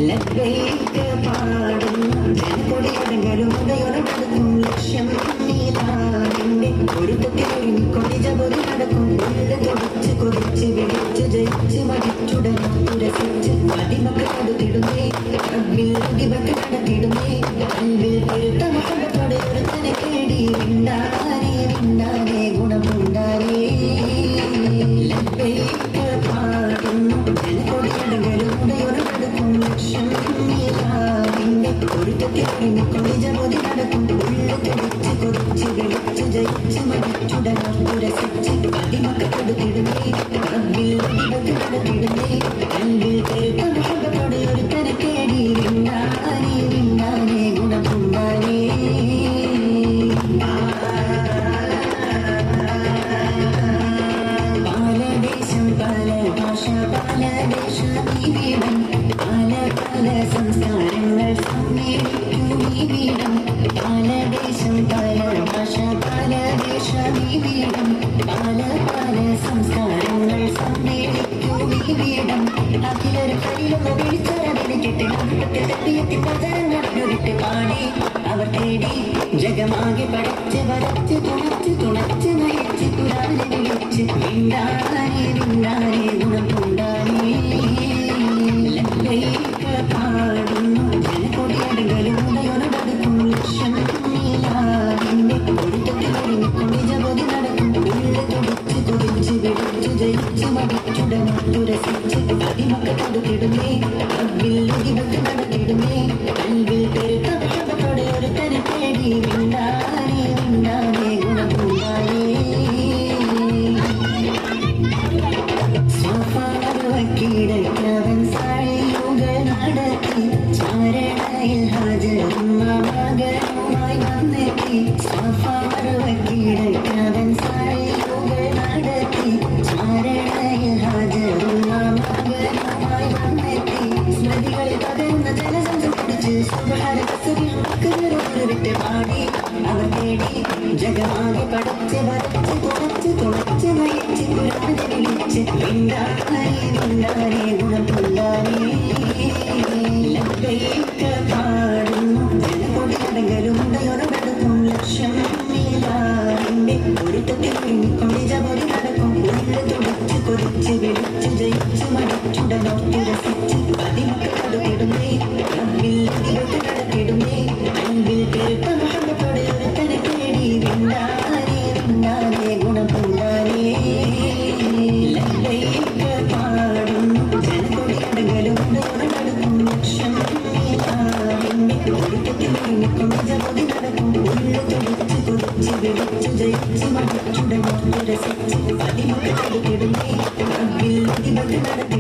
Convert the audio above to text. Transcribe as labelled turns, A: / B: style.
A: ലബ്ബൈക പാടുന്നു ജനകൊടിയടങ്ങലും ഉദയൊരടക്കും ലക്ഷ്യം നീതാവിന്റെ ഒരു തൊട്ടിലൊഴിഞ്ഞ് കൊടിജപൊതി നടക്കും ഉള്ളിൽ കൊതിച്ച് കൊതിച്ച് വിളിച്ച് ജയിച്ച് മടിച്ചുടനെ ഉരസിച്ച് മതിമക്കൾ കൊടുത്തിടുന്നേ റബ്ബിൽ അടിമക്കൾ നടത്തിടുന്നേ അൻപിൽ പെരുത്ത മക്കളത്തോടെ ഒരുത്തനെ കേടി വിണ്ടാനേ വിണ്ടാനേ ഗുണമുണ്ടാനേ ലബ്ബൈക പാടുന്നു ജനകൊടിയടങ്ങലും ഉദയൊരടക്കും ലക്ഷ്യം നീതാവിന്റെ ഒരു തൊട്ടിലൊഴിഞ്ഞ് കൊടിജപൊതി നടക്കും ഉള്ളിൽ കൊതിച്ച് കൊതിച്ച് വിളിച്ച് ജയിച്ച് മടിച്ചുടനെ ഉരസിച്ച് മതിമക്കൾ കൊടുത്തിടുന്നേ റബ്ബിൽ അടിമക്കൾ നടത്തിടുന്നേ അൻപിൽ പെരുത്ത മക്കളത്തോടെ ഒരുത്തനെ കേടി വിണ്ടാനേ വിണ്ടാനേ ഗുണമുണ്ടാനേ പാലദേശം പല ഭാഷ പല ദേശീയം പല പല സംസ്കാരങ്ങൾ സമ്മേളിക്കും ഈ വീടം പാലദേശം പല ഭാഷ പല ദേശീയം പല പല സംസ്കാരങ്ങൾ സമ്മേളിക്കും ഈ വീടം അഖിലൊരു കളിലൊന്ന് വിളിച്ചറിന് കിട്ടി തെറ്റിയെത്തി പ്രചരണവിട്ട് പാടി അവർ തേടി ജഗമാകെ പടച്ച് വരച്ച് തുണച്ച് തുണച്ച് നയിച്ച് കുരാനെ വിളിച്ച് വിണ്ടാനേ വിണ്ടാനേ ഗുണം കൊണ്ടാനേ ലബ്ബൈക പാടുന്നു ജനകൊടിയടങ്ങലും ഉദയൊരടക്കും ലക്ഷ്യം നീലാവിന്റെ ഒരു തൊട്ടിലൊഴിഞ്ഞ് കൊടിജപൊതി നടക്കും ഉള്ളിൽ തുടിച്ച് കൊതിച്ച് വിളിച്ച് ജയിച്ച് മടിച്ചുടനെ ഉരസിച്ച് മതിമക്കൾ കൊടുത്തിടുന്നേ റബ്ബിൽ അടിമക്കൾ നടത്തിടുന്നേ അൻപിൽ പെരുത്ത മഹബത്തോടെ ഒരുത്തനെ തേടി വിണ്ടാനേ വിണ്ടാനേ ഗുണമുണ്ടാനേ സ്വഭാവക്കിടക്കവൻ സാഴിയുകൾ നടത്തി ചാരണയിൽ ഹാജറുമ്മ മകനുമായി വന്നെത്തി സ്വഭാവക്കിടക്കവൻ സാഴിയുകൾ നടത്തി ചാരണയിൽ ഹാജറുമ്മ മകനുമായി വന്നെത്തി സ്മൃതികളിൽ പകരുന്ന ജലസംസം കുടിച്ച് സുബഹാന തസ്ബീഹ് വിട്ട് പാടി അവർ തേടി ജഗമാകെ പടച്ച് വരച്ച് തുണച്ച് തുണച്ച് നയിച്ച് കുരാനെ വിളിച്ച് വിണ്ടാനേ വിണ്ടാനേ ഗുണം കൊണ്ടാനേ ലബ്ബൈക പാടുന്നു ജനകൊടിയടങ്ങലും ഉദയൊരടക്കും ലക്ഷ്യം നീലാവിന്റെ ഒരു തൊട്ടിലൊഴിഞ്ഞ് കൊടിജപൊതി നടക്കും ഉള്ളിൽ തുടിച്ച് കൊതിച്ച് വിളിച്ച് ജയിച്ച് മടിച്ചുടനോർത്തുരസിച്ച് മതിമക്കൾ കൊടുത്തിടുന്നേ റബ്ബിൽ അടിമക്കൾ നടത്തിടുന്നേ അൻപിൽ പെരുത്ത മഹബത്തോടെ ഒരുത്തനെ തേടി വിണ്ടാനേ വിണ്ടാനേ ഗുണം കൊണ്ടാനേ ലബ്ബൈക പാടുന്നു ജനകൊടിയടങ്ങലും ഉദയൊരടക്കും ലക്ഷ്യം നീതാവിന്റെ ഒരു തൊട്ടിലൊഴിഞ്ഞ് കൊടിജപൊതി നടക്കും ഉള്ളിൽ തുടിച്ച് കൊതിച്ച് വിളിച്ച് ജയിച്ച് മടിച്ചുടനോർത്തുരസിച്ച് മതിമക്കൾ കൊടുത്തിടുന്നേ റബ്ബിൽ അടിമക്കൾ നടത്തി